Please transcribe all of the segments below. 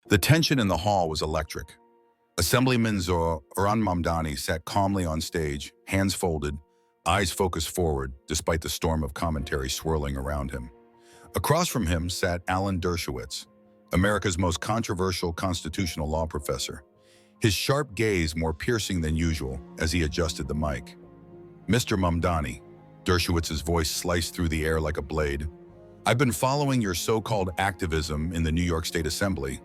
The tension in the hall was electric. Assemblyman Zohran Mamdani sat calmly on stage, hands folded, eyes focused forward, despite the storm of commentary swirling around him. Across from him sat Alan Dershowitz, America's most controversial constitutional law professor, his sharp gaze more piercing than usual as he adjusted the mic. "Mr. Mamdani," Dershowitz's voice sliced through the air like a blade, "I've been following your so-called activism in the New York State Assembly,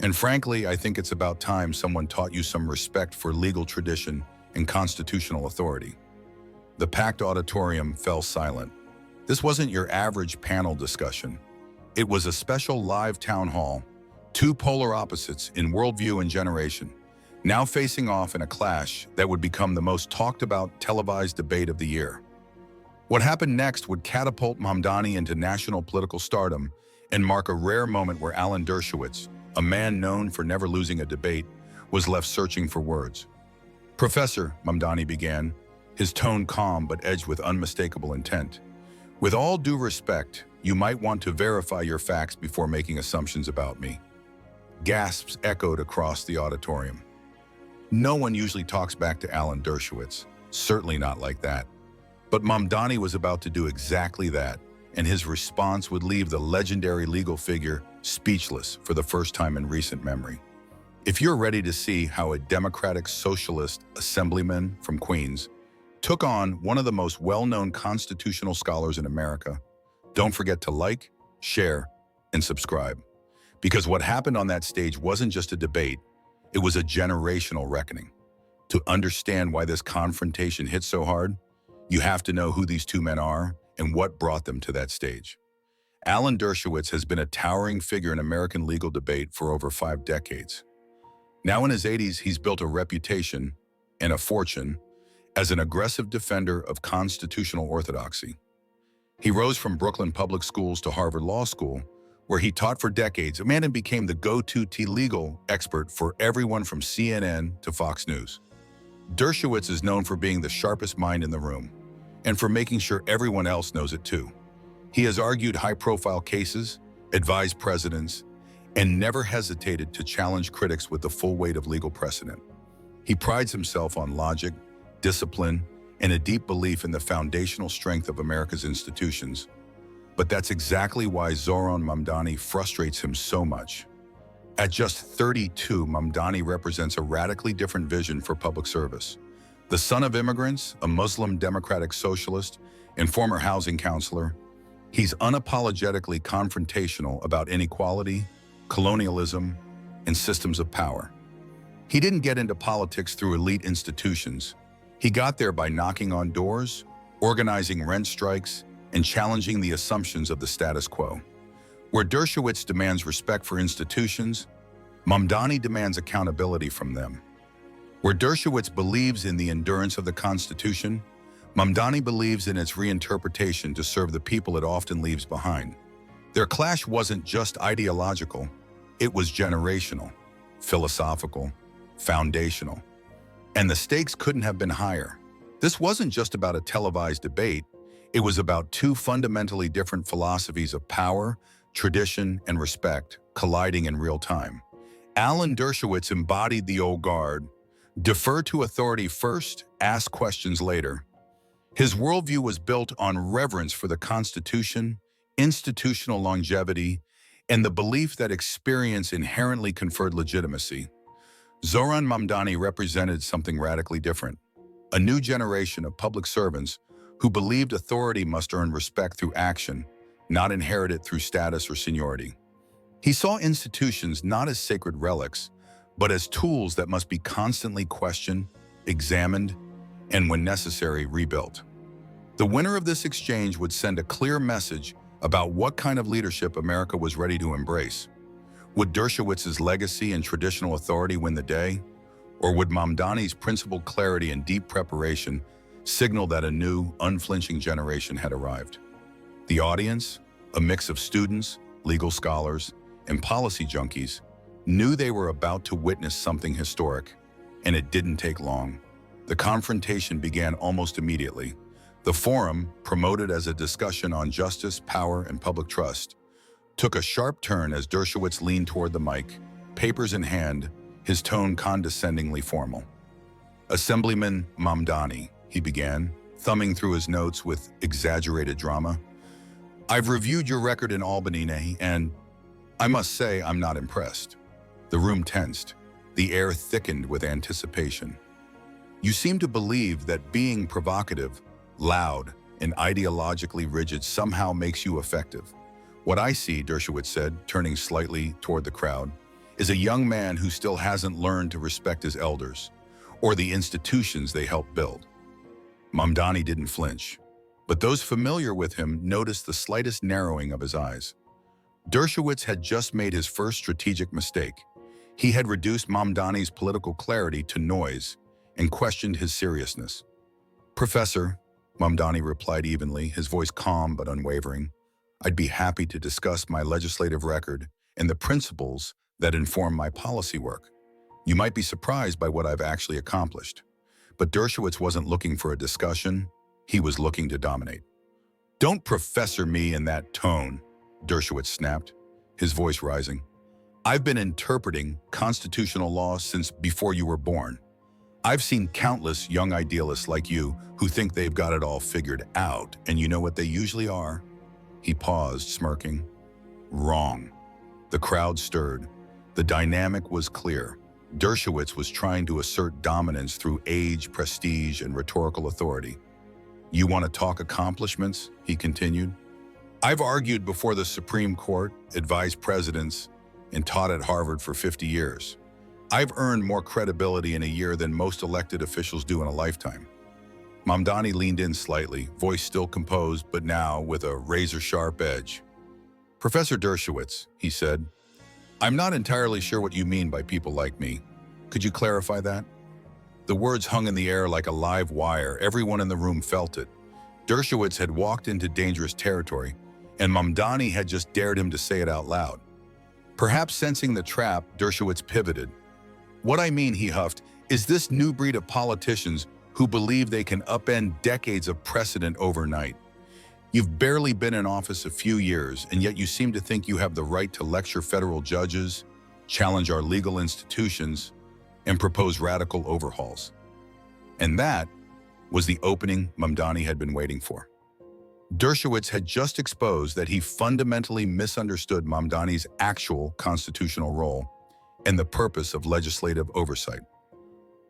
and frankly, I think it's about time someone taught you some respect for legal tradition and constitutional authority." The packed auditorium fell silent. This wasn't your average panel discussion. It was a special live town hall, two polar opposites in worldview and generation, now facing off in a clash that would become the most talked about televised debate of the year. What happened next would catapult Mamdani into national political stardom and mark a rare moment where Alan Dershowitz, a man known for never losing a debate, was left searching for words. "Professor," Mamdani began, his tone calm but edged with unmistakable intent, "with all due respect, you might want to verify your facts before making assumptions about me." Gasps echoed across the auditorium. No one usually talks back to Alan Dershowitz, certainly not like that. But Mamdani was about to do exactly that, and his response would leave the legendary legal figure speechless for the first time in recent memory. If you're ready to see how a democratic socialist assemblyman from Queens took on one of the most well-known constitutional scholars in America, don't forget to like, share, and subscribe. Because what happened on that stage wasn't just a debate, it was a generational reckoning. To understand why this confrontation hit so hard, you have to know who these two men are and what brought them to that stage. Alan Dershowitz has been a towering figure in American legal debate for over 5 decades. Now in his 80s, he's built a reputation and a fortune as an aggressive defender of constitutional orthodoxy. He rose from Brooklyn public schools to Harvard Law School, where he taught for decades, and became the go-to legal expert for everyone from CNN to Fox News. Dershowitz is known for being the sharpest mind in the room, and for making sure everyone else knows it too. He has argued high-profile cases, advised presidents, and never hesitated to challenge critics with the full weight of legal precedent. He prides himself on logic, discipline, and a deep belief in the foundational strength of America's institutions. But that's exactly why Zohran Mamdani frustrates him so much. At just 32, Mamdani represents a radically different vision for public service. The son of immigrants, a Muslim democratic socialist, and former housing counselor, he's unapologetically confrontational about inequality, colonialism, and systems of power. He didn't get into politics through elite institutions. He got there by knocking on doors, organizing rent strikes, and challenging the assumptions of the status quo. Where Dershowitz demands respect for institutions, Mamdani demands accountability from them. Where Dershowitz believes in the endurance of the Constitution, Mamdani believes in its reinterpretation to serve the people it often leaves behind. Their clash wasn't just ideological, it was generational, philosophical, foundational. And the stakes couldn't have been higher. This wasn't just about a televised debate, it was about two fundamentally different philosophies of power, tradition, and respect colliding in real time. Alan Dershowitz embodied the old guard: defer to authority first, ask questions later. His worldview was built on reverence for the Constitution, institutional longevity, and the belief that experience inherently conferred legitimacy. Zohran Mamdani represented something radically different: a new generation of public servants who believed authority must earn respect through action, not inherit it through status or seniority. He saw institutions not as sacred relics, but as tools that must be constantly questioned, examined, and when necessary, rebuilt. The winner of this exchange would send a clear message about what kind of leadership America was ready to embrace. Would Dershowitz's legacy and traditional authority win the day? Or would Mamdani's principled clarity and deep preparation signal that a new, unflinching generation had arrived? The audience, a mix of students, legal scholars, and policy junkies, knew they were about to witness something historic, and it didn't take long. The confrontation began almost immediately. The forum, promoted as a discussion on justice, power, and public trust, took a sharp turn as Dershowitz leaned toward the mic, papers in hand, his tone condescendingly formal. "Assemblyman Mamdani," he began, thumbing through his notes with exaggerated drama. "I've reviewed your record in Albany, and I must say I'm not impressed." The room tensed. The air thickened with anticipation. "You seem to believe that being provocative, loud, and ideologically rigid somehow makes you effective. What I see," Dershowitz said, turning slightly toward the crowd, "is a young man who still hasn't learned to respect his elders or the institutions they helped build." Mamdani didn't flinch, but those familiar with him noticed the slightest narrowing of his eyes. Dershowitz had just made his first strategic mistake. He had reduced Mamdani's political clarity to noise and questioned his seriousness. "Professor," Mamdani replied evenly, his voice calm but unwavering, "I'd be happy to discuss my legislative record and the principles that inform my policy work. You might be surprised by what I've actually accomplished." But Dershowitz wasn't looking for a discussion. He was looking to dominate. "Don't professor me in that tone," Dershowitz snapped, his voice rising. "I've been interpreting constitutional law since before you were born. I've seen countless young idealists like you who think they've got it all figured out, and you know what they usually are?" He paused, smirking. "Wrong." The crowd stirred. The dynamic was clear. Dershowitz was trying to assert dominance through age, prestige, and rhetorical authority. "You want to talk accomplishments?" he continued. "I've argued before the Supreme Court, advised presidents, and taught at Harvard for 50 years. I've earned more credibility in a year than most elected officials do in a lifetime." Mamdani leaned in slightly, voice still composed, but now with a razor-sharp edge. "Professor Dershowitz," he said, "I'm not entirely sure what you mean by people like me. Could you clarify that?" The words hung in the air like a live wire. Everyone in the room felt it. Dershowitz had walked into dangerous territory, and Mamdani had just dared him to say it out loud. Perhaps sensing the trap, Dershowitz pivoted. "What I mean," he huffed, "is this new breed of politicians who believe they can upend decades of precedent overnight. You've barely been in office a few years, and yet you seem to think you have the right to lecture federal judges, challenge our legal institutions, and propose radical overhauls." And that was the opening Mamdani had been waiting for. Dershowitz had just exposed that he fundamentally misunderstood Mamdani's actual constitutional role and the purpose of legislative oversight.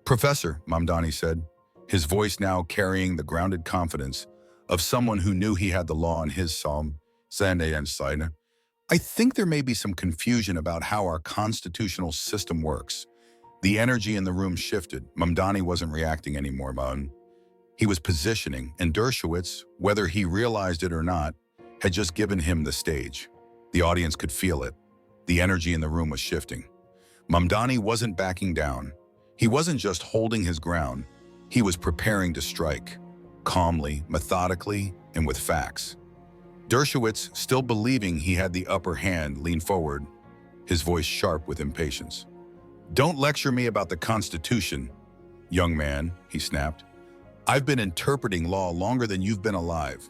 "Professor," Mamdani said, his voice now carrying the grounded confidence of someone who knew he had the law on his side, "I think there may be some confusion about how our constitutional system works." The energy in the room shifted. Mamdani wasn't reacting anymore, he was positioning, and Dershowitz, whether he realized it or not, had just given him the stage. The audience could feel it. The energy in the room was shifting. Mamdani wasn't backing down. He wasn't just holding his ground. He was preparing to strike, calmly, methodically, and with facts. Dershowitz, still believing he had the upper hand, leaned forward, his voice sharp with impatience. "Don't lecture me about the Constitution, young man," he snapped. "I've been interpreting law longer than you've been alive.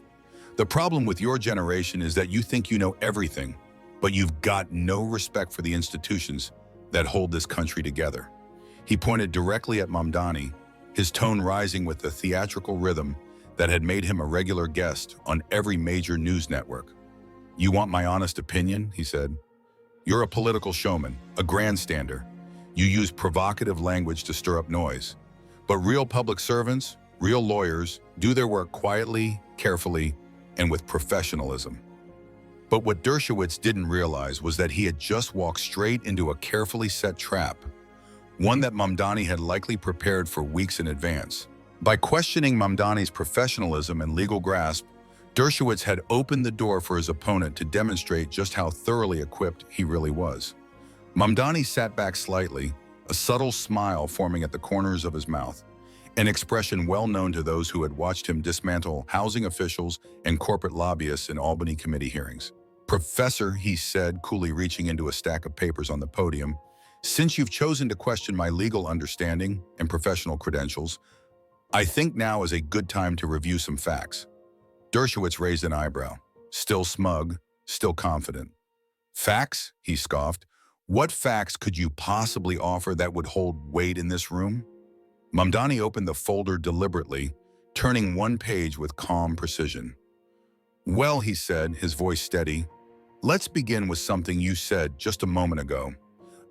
The problem with your generation is that you think you know everything, but you've got no respect for the institutions that hold this country together." He pointed directly at Mamdani, his tone rising with the theatrical rhythm that had made him a regular guest on every major news network. "You want my honest opinion?" he said. "You're a political showman, a grandstander. You use provocative language to stir up noise. But real public servants, real lawyers, do their work quietly, carefully, and with professionalism." But what Dershowitz didn't realize was that he had just walked straight into a carefully set trap, one that Mamdani had likely prepared for weeks in advance. By questioning Mamdani's professionalism and legal grasp, Dershowitz had opened the door for his opponent to demonstrate just how thoroughly equipped he really was. Mamdani sat back slightly, a subtle smile forming at the corners of his mouth, an expression well known to those who had watched him dismantle housing officials and corporate lobbyists in Albany committee hearings. "Professor," he said, coolly reaching into a stack of papers on the podium, "since you've chosen to question my legal understanding and professional credentials, I think now is a good time to review some facts." Dershowitz raised an eyebrow, still smug, still confident. "Facts?" he scoffed. What facts could you possibly offer that would hold weight in this room? Mamdani opened the folder deliberately, turning one page with calm precision. Well, he said, his voice steady, let's begin with something you said just a moment ago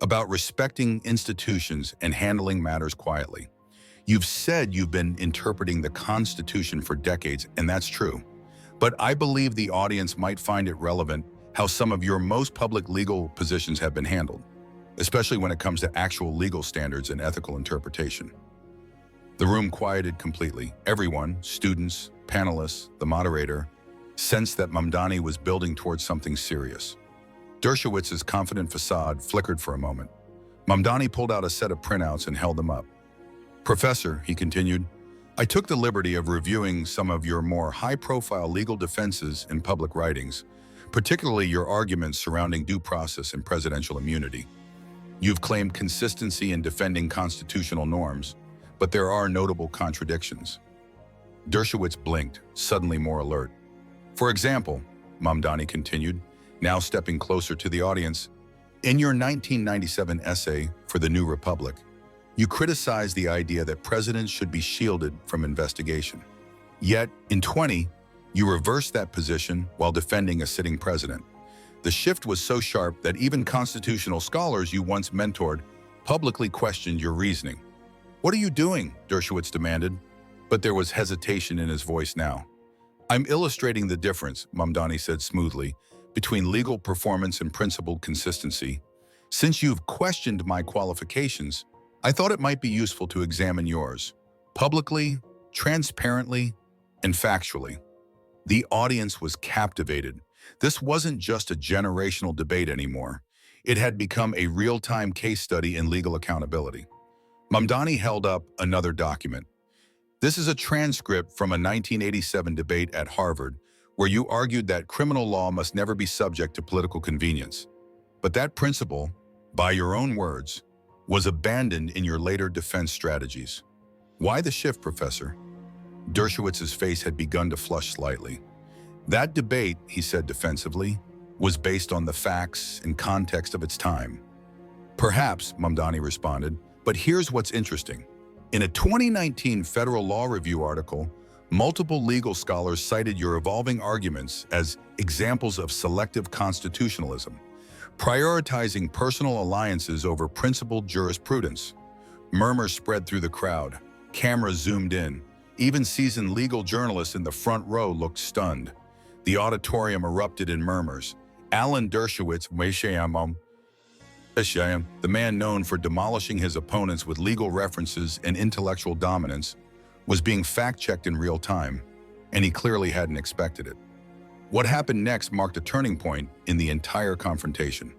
about respecting institutions and handling matters quietly. You've said you've been interpreting the Constitution for decades, and that's true. But I believe the audience might find it relevant how some of your most public legal positions have been handled, especially when it comes to actual legal standards and ethical interpretation. The room quieted completely. Everyone, students, panelists, the moderator, sensed that Mamdani was building towards something serious. Dershowitz's confident facade flickered for a moment. Mamdani pulled out a set of printouts and held them up. Professor, he continued, I took the liberty of reviewing some of your more high-profile legal defenses in public writings, particularly your arguments surrounding due process and presidential immunity. You've claimed consistency in defending constitutional norms, but there are notable contradictions. Dershowitz blinked, suddenly more alert. For example, Mamdani continued, now stepping closer to the audience, in your 1997 essay for the New Republic, you criticized the idea that presidents should be shielded from investigation. Yet, in 20, you reversed that position while defending a sitting president. The shift was so sharp that even constitutional scholars you once mentored publicly questioned your reasoning. What are you doing? Dershowitz demanded, but there was hesitation in his voice now. I'm illustrating the difference, Mamdani said smoothly, between legal performance and principled consistency. Since you've questioned my qualifications, I thought it might be useful to examine yours, publicly, transparently, and factually. The audience was captivated. This wasn't just a generational debate anymore. It had become a real-time case study in legal accountability. Mamdani held up another document. This is a transcript from a 1987 debate at Harvard where you argued that criminal law must never be subject to political convenience. But that principle, by your own words, was abandoned in your later defense strategies. Why the shift, Professor? Dershowitz's face had begun to flush slightly. That debate, he said defensively, was based on the facts and context of its time. Perhaps, Mamdani responded, but here's what's interesting. In a 2019 Federal Law Review article, multiple legal scholars cited your evolving arguments as examples of selective constitutionalism, prioritizing personal alliances over principled jurisprudence. Murmurs spread through the crowd. Cameras zoomed in. Even seasoned legal journalists in the front row looked stunned. The auditorium erupted in murmurs. Alan Dershowitz, the man known for demolishing his opponents with legal references and intellectual dominance, was being fact-checked in real time, and he clearly hadn't expected it. What happened next marked a turning point in the entire confrontation.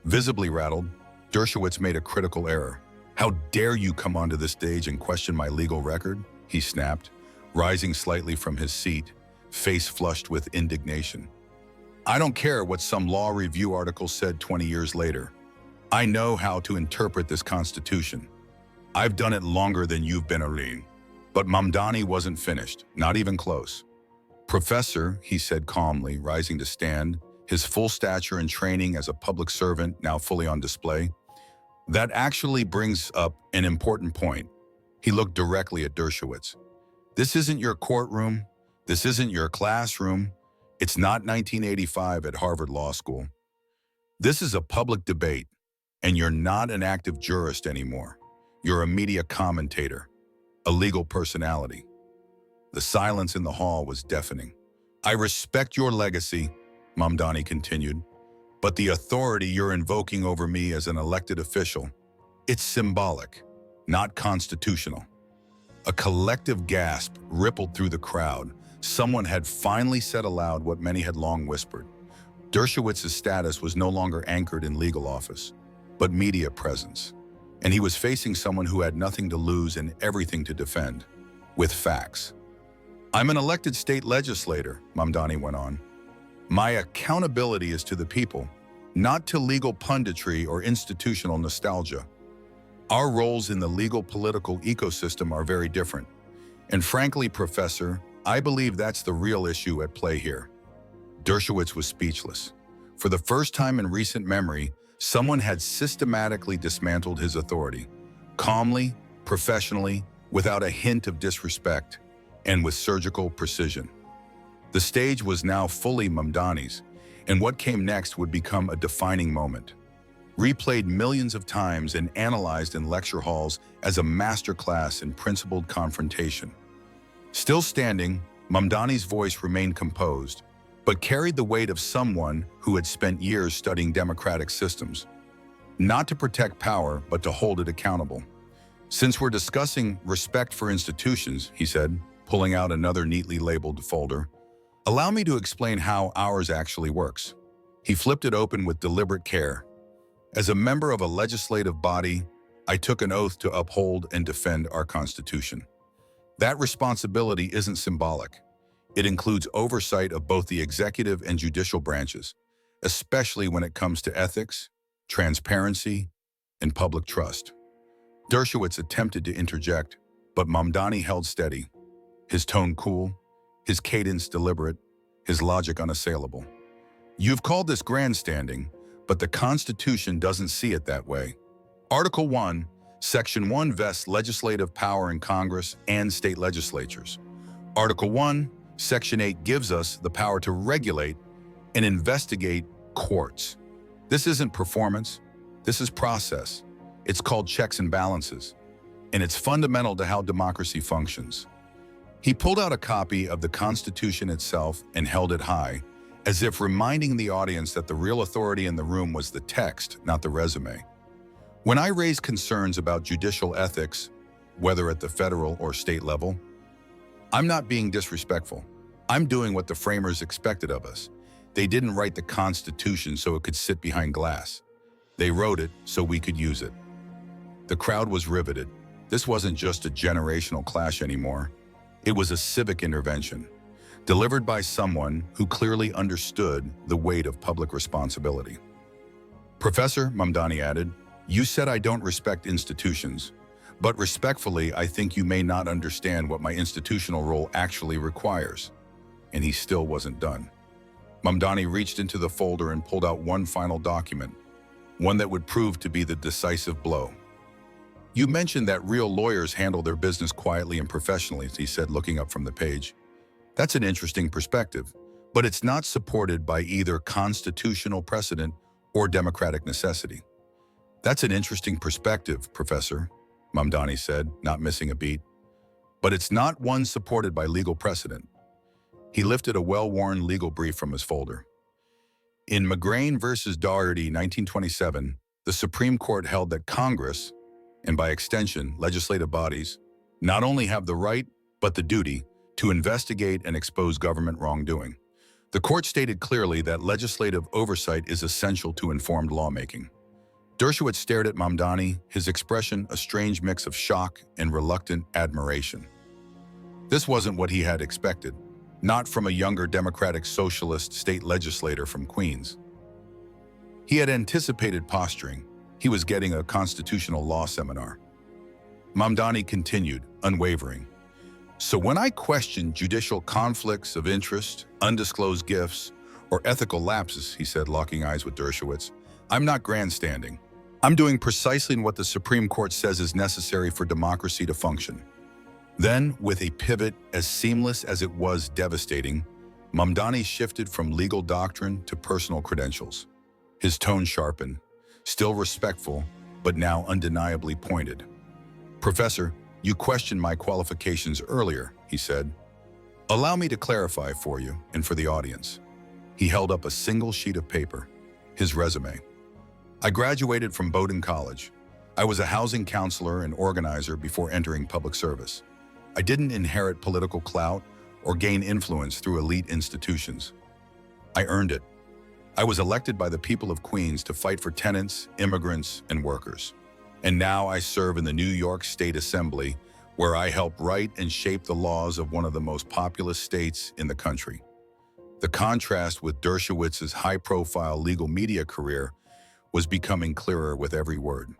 Visibly rattled, Dershowitz made a critical error. How dare you come onto this stage and question my legal record? He snapped, rising slightly from his seat, face flushed with indignation. I don't care what some law review article said 20 years later. I know how to interpret this Constitution. I've done it longer than you've been around. But Mamdani wasn't finished, not even close. Professor, he said calmly, rising to stand, his full stature and training as a public servant now fully on display. That actually brings up an important point. He looked directly at Dershowitz. This isn't your courtroom. This isn't your classroom. It's not 1985 at Harvard Law School. This is a public debate, and you're not an active jurist anymore. You're a media commentator, a legal personality. The silence in the hall was deafening. I respect your legacy, Mamdani continued, but the authority you're invoking over me as an elected official, it's symbolic, not constitutional. A collective gasp rippled through the crowd. Someone had finally said aloud what many had long whispered. Dershowitz's status was no longer anchored in legal office, but media presence. And he was facing someone who had nothing to lose and everything to defend, with facts. I'm an elected state legislator, Mamdani went on. My accountability is to the people, not to legal punditry or institutional nostalgia. Our roles in the legal political ecosystem are very different. And frankly, Professor, I believe that's the real issue at play here. Dershowitz was speechless. For the first time in recent memory, Someone had systematically dismantled his authority, calmly, professionally, without a hint of disrespect, and with surgical precision. The stage was now fully Mamdani's, and what came next would become a defining moment. Replayed millions of times and analyzed in lecture halls as a masterclass in principled confrontation. Still standing, Mamdani's voice remained composed, but carried the weight of someone who had spent years studying democratic systems. Not to protect power, but to hold it accountable. "Since we're discussing respect for institutions," he said, pulling out another neatly labeled folder, "allow me to explain how ours actually works." He flipped it open with deliberate care. "As a member of a legislative body, I took an oath to uphold and defend our Constitution. That responsibility isn't symbolic. It includes oversight of both the executive and judicial branches, especially when it comes to ethics, transparency, and public trust." Dershowitz attempted to interject, but Mamdani held steady, his tone cool, his cadence deliberate, his logic unassailable. "You've called this grandstanding, but the Constitution doesn't see it that way. Article 1, Section 1 vests legislative power in Congress and state legislatures. Article 1, Section 8 gives us the power to regulate and investigate courts. This isn't performance, this is process. It's called checks and balances, and it's fundamental to how democracy functions." He pulled out a copy of the Constitution itself and held it high, as if reminding the audience that the real authority in the room was the text, not the resume. "When I raise concerns about judicial ethics, whether at the federal or state level, I'm not being disrespectful. I'm doing what the framers expected of us. They didn't write the Constitution so it could sit behind glass. They wrote it so we could use it." The crowd was riveted. This wasn't just a generational clash anymore. It was a civic intervention, delivered by someone who clearly understood the weight of public responsibility. "Professor," Mamdani added, "you said I don't respect institutions, but respectfully, I think you may not understand what my institutional role actually requires." And he still wasn't done. Mamdani reached into the folder and pulled out one final document, one that would prove to be the decisive blow. "You mentioned that real lawyers handle their business quietly and professionally," he said, looking up from the page. "That's an interesting perspective, but it's not supported by either constitutional precedent or democratic necessity." "That's an interesting perspective, Professor," Mamdani said, not missing a beat. "But it's not one supported by legal precedent." He lifted a well-worn legal brief from his folder. "In McGrain versus Dougherty, 1927, the Supreme Court held that Congress, and by extension, legislative bodies, not only have the right, but the duty to investigate and expose government wrongdoing. The court stated clearly that legislative oversight is essential to informed lawmaking." Dershowitz stared at Mamdani, his expression a strange mix of shock and reluctant admiration. This wasn't what he had expected, not from a younger democratic socialist state legislator from Queens. He had anticipated posturing. He was getting a constitutional law seminar. Mamdani continued, unwavering. "So when I question judicial conflicts of interest, undisclosed gifts, or ethical lapses," he said, locking eyes with Dershowitz, "I'm not grandstanding. I'm doing precisely what the Supreme Court says is necessary for democracy to function." Then, with a pivot as seamless as it was devastating, Mamdani shifted from legal doctrine to personal credentials. His tone sharpened, still respectful, but now undeniably pointed. "Professor, you questioned my qualifications earlier," he said. "Allow me to clarify for you and for the audience." He held up a single sheet of paper, his resume. "I graduated from Bowdoin College. I was a housing counselor and organizer before entering public service. I didn't inherit political clout or gain influence through elite institutions. I earned it. I was elected by the people of Queens to fight for tenants, immigrants, and workers. And now I serve in the New York State Assembly, where I help write and shape the laws of one of the most populous states in the country." The contrast with Dershowitz's high-profile legal media career was becoming clearer with every word.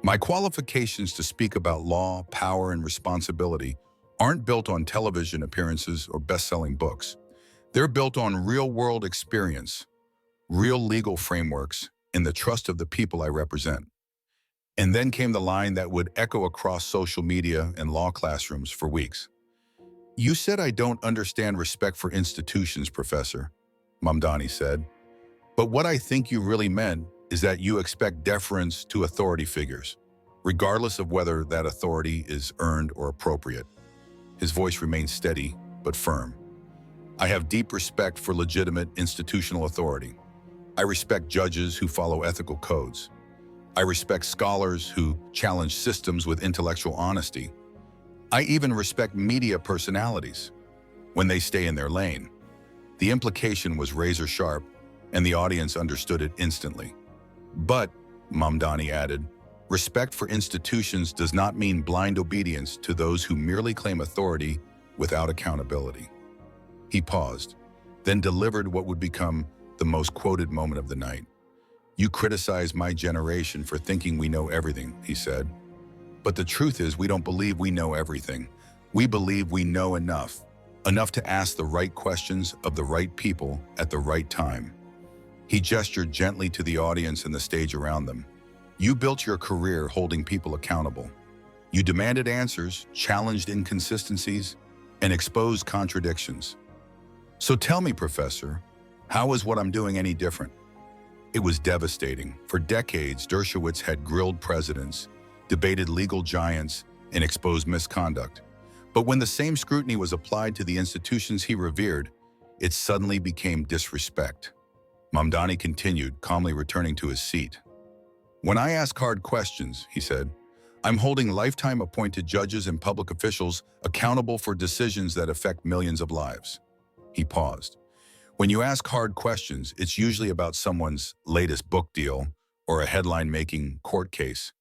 "My qualifications to speak about law, power, and responsibility aren't built on television appearances or best-selling books. They're built on real-world experience, real legal frameworks, in the trust of the people I represent. And then came the line that would echo across social media and law classrooms for weeks. You said I don't understand respect for institutions, Professor, Mamdani said. But what I think you really meant is that you expect deference to authority figures, regardless of whether that authority is earned or appropriate. His voice remained steady but firm. I have deep respect for legitimate institutional authority. I respect judges who follow ethical codes. I respect scholars who challenge systems with intellectual honesty. I even respect media personalities when they stay in their lane. The implication was razor sharp, and the audience understood it instantly. But, Mamdani added, respect for institutions does not mean blind obedience to those who merely claim authority without accountability. He paused, then delivered what would become the most quoted moment of the night. You criticize my generation for thinking we know everything, he said. But the truth is we don't believe we know everything. We believe we know enough to ask the right questions of the right people at the right time. He gestured gently to the audience and the stage around them. You built your career holding people accountable. You demanded answers, challenged inconsistencies, and exposed contradictions. So tell me, Professor, how is what I'm doing any different? It was devastating. For decades, Dershowitz had grilled presidents, debated legal giants, and exposed misconduct. But when the same scrutiny was applied to the institutions he revered, it suddenly became disrespect. Mamdani continued, calmly returning to his seat. When I ask hard questions, he said, I'm holding lifetime appointed judges and public officials accountable for decisions that affect millions of lives. He paused. When you ask hard questions, it's usually about someone's latest book deal or a headline-making court case.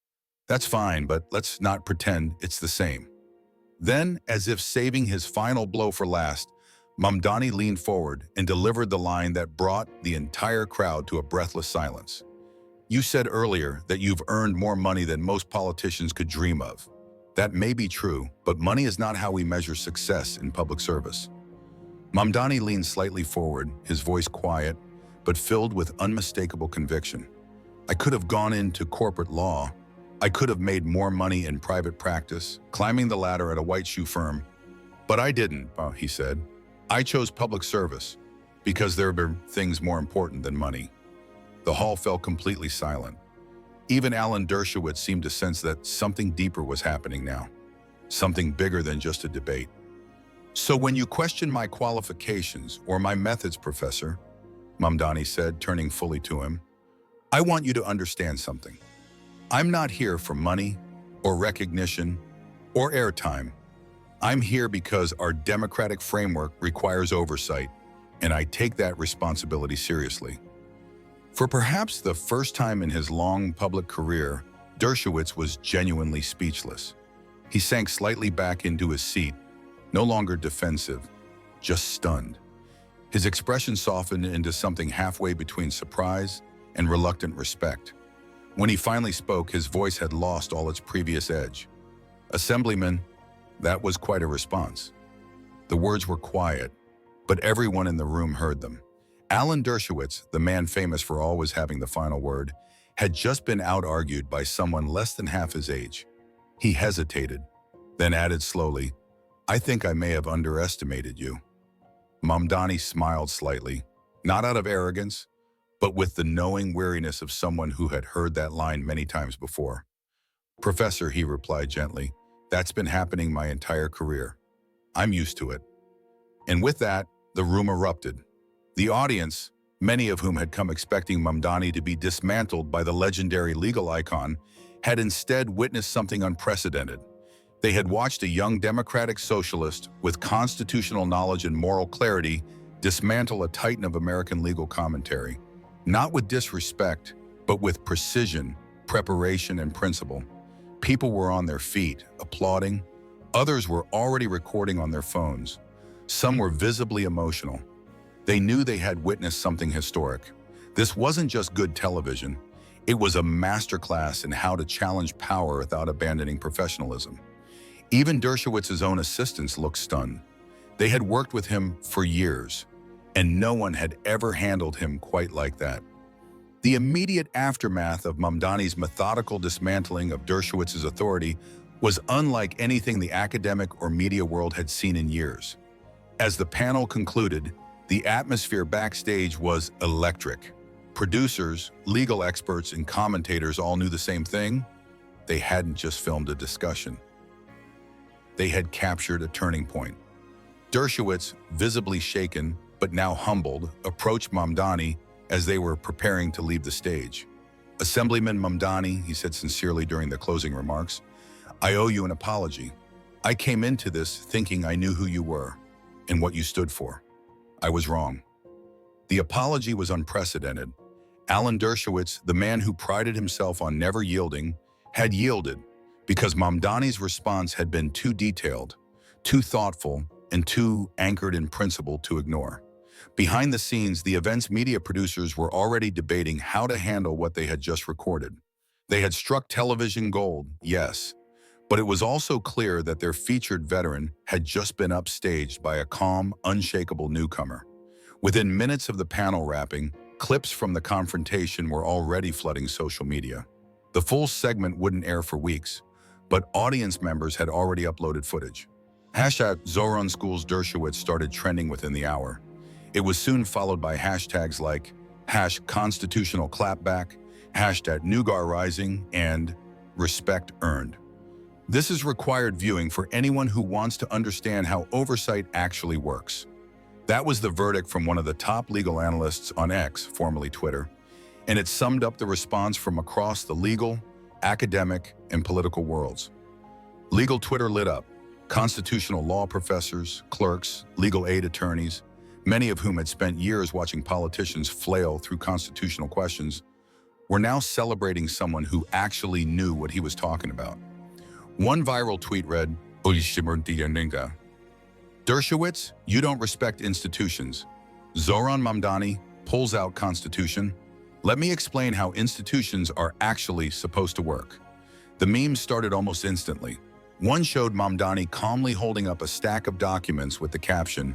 That's fine, but let's not pretend it's the same. Then, as if saving his final blow for last, Mamdani leaned forward and delivered the line that brought the entire crowd to a breathless silence. You said earlier that you've earned more money than most politicians could dream of. That may be true, but money is not how we measure success in public service. Mamdani leaned slightly forward, his voice quiet, but filled with unmistakable conviction. I could have gone into corporate law. I could have made more money in private practice, climbing the ladder at a white shoe firm. But I didn't, he said. I chose public service because there were things more important than money. The hall fell completely silent. Even Alan Dershowitz seemed to sense that something deeper was happening now, something bigger than just a debate. So when you question my qualifications or my methods, Professor, Mamdani said, turning fully to him, I want you to understand something. I'm not here for money or recognition or airtime. I'm here because our democratic framework requires oversight, and I take that responsibility seriously. For perhaps the first time in his long public career, Dershowitz was genuinely speechless. He sank slightly back into his seat, no longer defensive, just stunned. His expression softened into something halfway between surprise and reluctant respect. When he finally spoke, his voice had lost all its previous edge. Assemblyman, that was quite a response. The words were quiet, but everyone in the room heard them. Alan Dershowitz, the man famous for always having the final word, had just been out-argued by someone less than half his age. He hesitated, then added slowly, I think I may have underestimated you. Mamdani smiled slightly, not out of arrogance, but with the knowing weariness of someone who had heard that line many times before. Professor, he replied gently, that's been happening my entire career. I'm used to it. And with that, the room erupted. The audience, many of whom had come expecting Mamdani to be dismantled by the legendary legal icon, had instead witnessed something unprecedented. They had watched a young democratic socialist with constitutional knowledge and moral clarity dismantle a titan of American legal commentary, not with disrespect, but with precision, preparation, and principle. People were on their feet, applauding. Others were already recording on their phones. Some were visibly emotional. They knew they had witnessed something historic. This wasn't just good television. It was a masterclass in how to challenge power without abandoning professionalism. Even Dershowitz's own assistants looked stunned. They had worked with him for years, and no one had ever handled him quite like that. The immediate aftermath of Mamdani's methodical dismantling of Dershowitz's authority was unlike anything the academic or media world had seen in years. As the panel concluded, the atmosphere backstage was electric. Producers, legal experts, and commentators all knew the same thing. They hadn't just filmed a discussion. They had captured a turning point. Dershowitz, visibly shaken but now humbled, approached Mamdani as they were preparing to leave the stage. "Assemblyman Mamdani," he said sincerely during the closing remarks, "I owe you an apology. I came into this thinking I knew who you were and what you stood for. I was wrong." The apology was unprecedented. Alan Dershowitz, the man who prided himself on never yielding, had yielded because Mamdani's response had been too detailed, too thoughtful, and too anchored in principle to ignore. Behind the scenes, the event's media producers were already debating how to handle what they had just recorded. They had struck television gold, yes, but it was also clear that their featured veteran had just been upstaged by a calm, unshakable newcomer. Within minutes of the panel wrapping, clips from the confrontation were already flooding social media. The full segment wouldn't air for weeks, but audience members had already uploaded footage. #Zohran Schools Dershowitz started trending within the hour. It was soon followed by hashtags like #constitutional clapback, #Nugar rising, and respect earned. This is required viewing for anyone who wants to understand how oversight actually works. That was the verdict from one of the top legal analysts on X, formerly Twitter, and it summed up the response from across the legal, academic, and political worlds. Legal Twitter lit up. Constitutional law professors, clerks, legal aid attorneys, many of whom had spent years watching politicians flail through constitutional questions, were now celebrating someone who actually knew what he was talking about. One viral tweet read, "Dershowitz, you don't respect institutions. Zohran Mamdani pulls out Constitution. Let me explain how institutions are actually supposed to work." The memes started almost instantly. One showed Mamdani calmly holding up a stack of documents with the caption,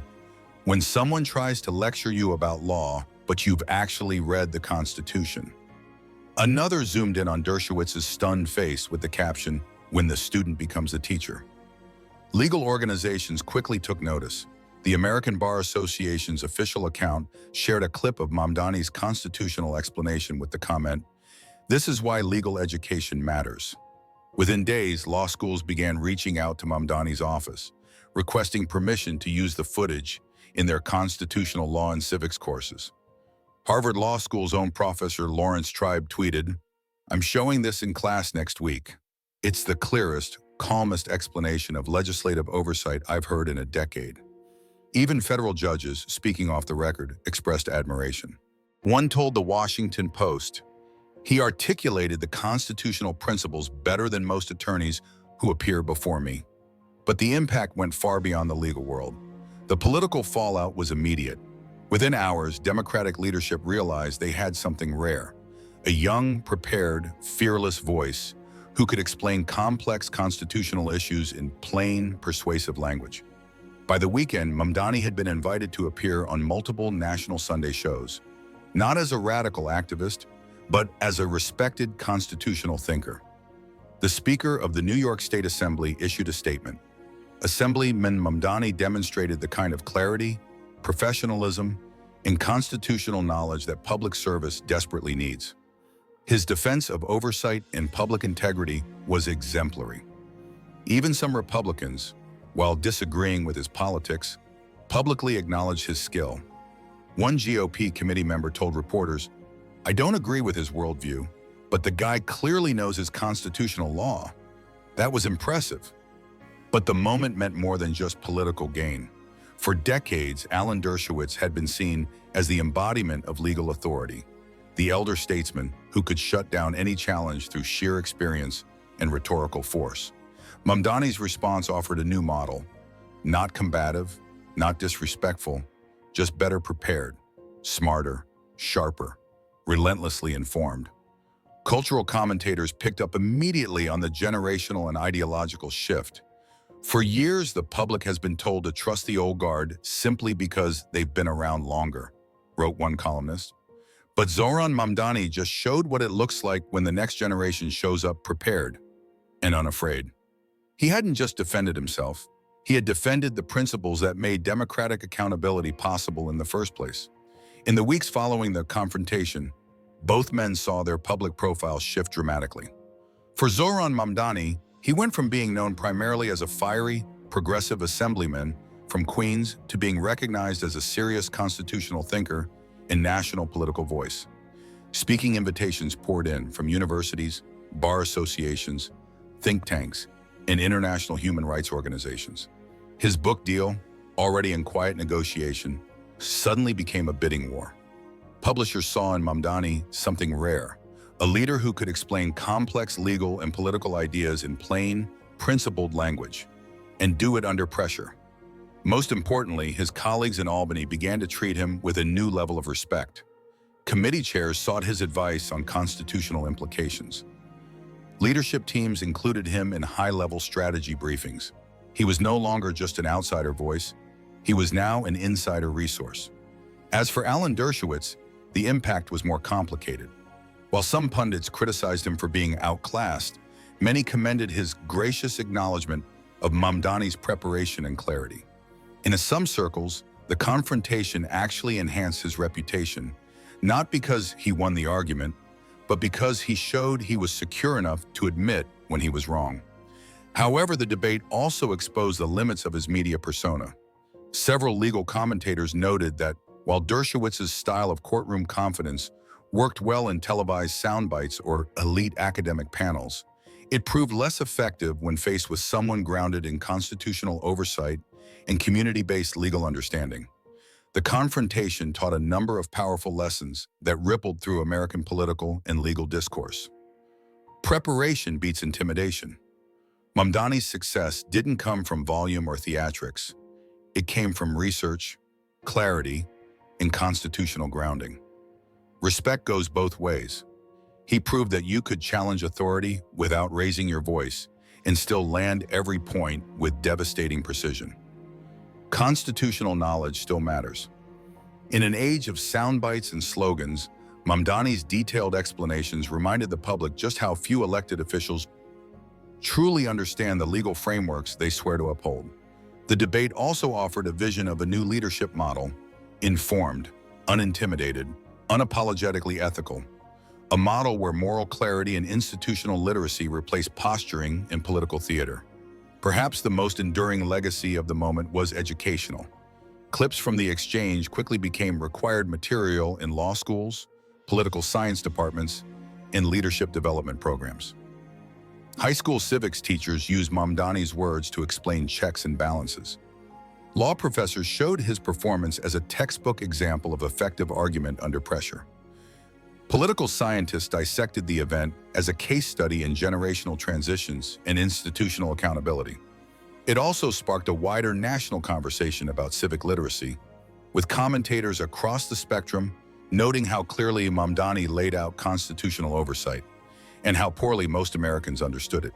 "When someone tries to lecture you about law, but you've actually read the Constitution." Another zoomed in on Dershowitz's stunned face with the caption, "When the student becomes a teacher." Legal organizations quickly took notice. The American Bar Association's official account shared a clip of Mamdani's constitutional explanation with the comment, "This is why legal education matters." Within days, law schools began reaching out to Mamdani's office, requesting permission to use the footage in their constitutional law and civics courses. Harvard Law School's own professor Lawrence Tribe tweeted, "I'm showing this in class next week. It's the clearest, calmest explanation of legislative oversight I've heard in a decade." Even federal judges, speaking off the record, expressed admiration. One told the Washington Post, "He articulated the constitutional principles better than most attorneys who appear before me." But the impact went far beyond the legal world. The political fallout was immediate. Within hours, Democratic leadership realized they had something rare, a young, prepared, fearless voice who could explain complex constitutional issues in plain, persuasive language. By the weekend, Mamdani had been invited to appear on multiple national Sunday shows, not as a radical activist, but as a respected constitutional thinker. The Speaker of the New York State Assembly issued a statement. Assemblyman Mamdani demonstrated the kind of clarity, professionalism, and constitutional knowledge that public service desperately needs. His defense of oversight and public integrity was exemplary. Even some Republicans, while disagreeing with his politics, publicly acknowledged his skill. One GOP committee member told reporters, "I don't agree with his worldview, but the guy clearly knows his constitutional law." That was impressive. But the moment meant more than just political gain. For decades, Alan Dershowitz had been seen as the embodiment of legal authority, the elder statesman who could shut down any challenge through sheer experience and rhetorical force. Mamdani's response offered a new model, not combative, not disrespectful, just better prepared, smarter, sharper, relentlessly informed. Cultural commentators picked up immediately on the generational and ideological shift. For years, the public has been told to trust the old guard simply because they've been around longer, wrote one columnist. But Zohran Mamdani just showed what it looks like when the next generation shows up prepared and unafraid. He hadn't just defended himself, he had defended the principles that made democratic accountability possible in the first place. In the weeks following the confrontation, both men saw their public profiles shift dramatically. For Zohran Mamdani, he went from being known primarily as a fiery, progressive assemblyman from Queens to being recognized as a serious constitutional thinker and national political voice. Speaking invitations poured in from universities, bar associations, think tanks, and international human rights organizations. His book deal, already in quiet negotiation, suddenly became a bidding war. Publishers saw in Mamdani something rare, a leader who could explain complex legal and political ideas in plain, principled language, and do it under pressure. Most importantly, his colleagues in Albany began to treat him with a new level of respect. Committee chairs sought his advice on constitutional implications. Leadership teams included him in high-level strategy briefings. He was no longer just an outsider voice, he was now an insider resource. As for Alan Dershowitz, the impact was more complicated. While some pundits criticized him for being outclassed, many commended his gracious acknowledgement of Mamdani's preparation and clarity. In some circles, the confrontation actually enhanced his reputation, not because he won the argument, but because he showed he was secure enough to admit when he was wrong. However, the debate also exposed the limits of his media persona. Several legal commentators noted that while Dershowitz's style of courtroom confidence worked well in televised soundbites or elite academic panels, it proved less effective when faced with someone grounded in constitutional oversight and community-based legal understanding. The confrontation taught a number of powerful lessons that rippled through American political and legal discourse. Preparation beats intimidation. Mamdani's success didn't come from volume or theatrics. It came from research, clarity, and constitutional grounding. Respect goes both ways. He proved that you could challenge authority without raising your voice and still land every point with devastating precision. Constitutional knowledge still matters. In an age of sound bites and slogans, Mamdani's detailed explanations reminded the public just how few elected officials truly understand the legal frameworks they swear to uphold. The debate also offered a vision of a new leadership model, informed, unintimidated, unapologetically ethical, a model where moral clarity and institutional literacy replace posturing in political theater. Perhaps the most enduring legacy of the moment was educational. Clips from the exchange quickly became required material in law schools, political science departments, and leadership development programs. High school civics teachers used Mamdani's words to explain checks and balances. Law professors showed his performance as a textbook example of effective argument under pressure. Political scientists dissected the event as a case study in generational transitions and institutional accountability. It also sparked a wider national conversation about civic literacy, with commentators across the spectrum noting how clearly Mamdani laid out constitutional oversight and how poorly most Americans understood it.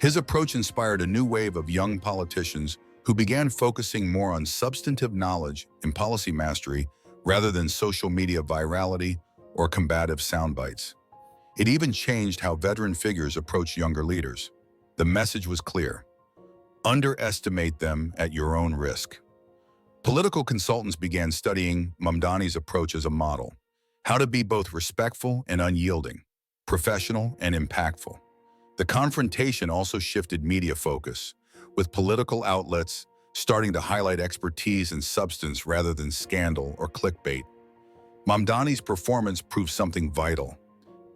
His approach inspired a new wave of young politicians who began focusing more on substantive knowledge and policy mastery rather than social media virality or combative soundbites. It even changed how veteran figures approach younger leaders. The message was clear: underestimate them at your own risk. Political consultants began studying Mamdani's approach as a model, how to be both respectful and unyielding, professional and impactful. The confrontation also shifted media focus, with political outlets starting to highlight expertise and substance rather than scandal or clickbait. Mamdani's performance proved something vital,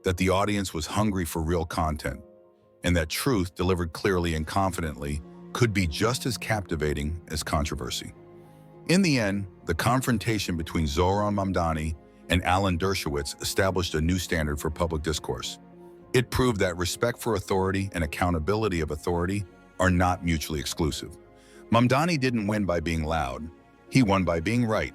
that the audience was hungry for real content, and that truth delivered clearly and confidently could be just as captivating as controversy. In the end, the confrontation between Zohran Mamdani and Alan Dershowitz established a new standard for public discourse. It proved that respect for authority and accountability of authority are not mutually exclusive. Mamdani didn't win by being loud. He won by being right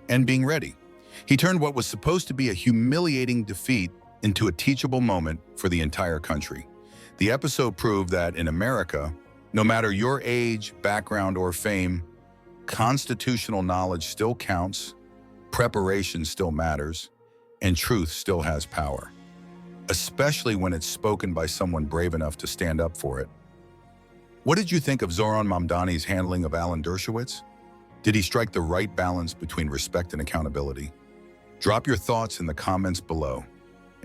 and being ready. He turned what was supposed to be a humiliating defeat into a teachable moment for the entire country. The episode proved that in America, no matter your age, background, or fame, constitutional knowledge still counts, preparation still matters, And truth still has power, especially when it's spoken by someone brave enough to stand up for it. What did you think of Zohran Mamdani's handling of Alan Dershowitz? Did he strike the right balance between respect and accountability? Drop your thoughts in the comments below.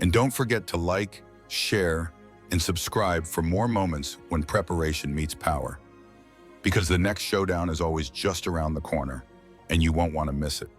And don't forget to like, share, and subscribe for more moments when preparation meets power. Because the next showdown is always just around the corner, and you won't want to miss it.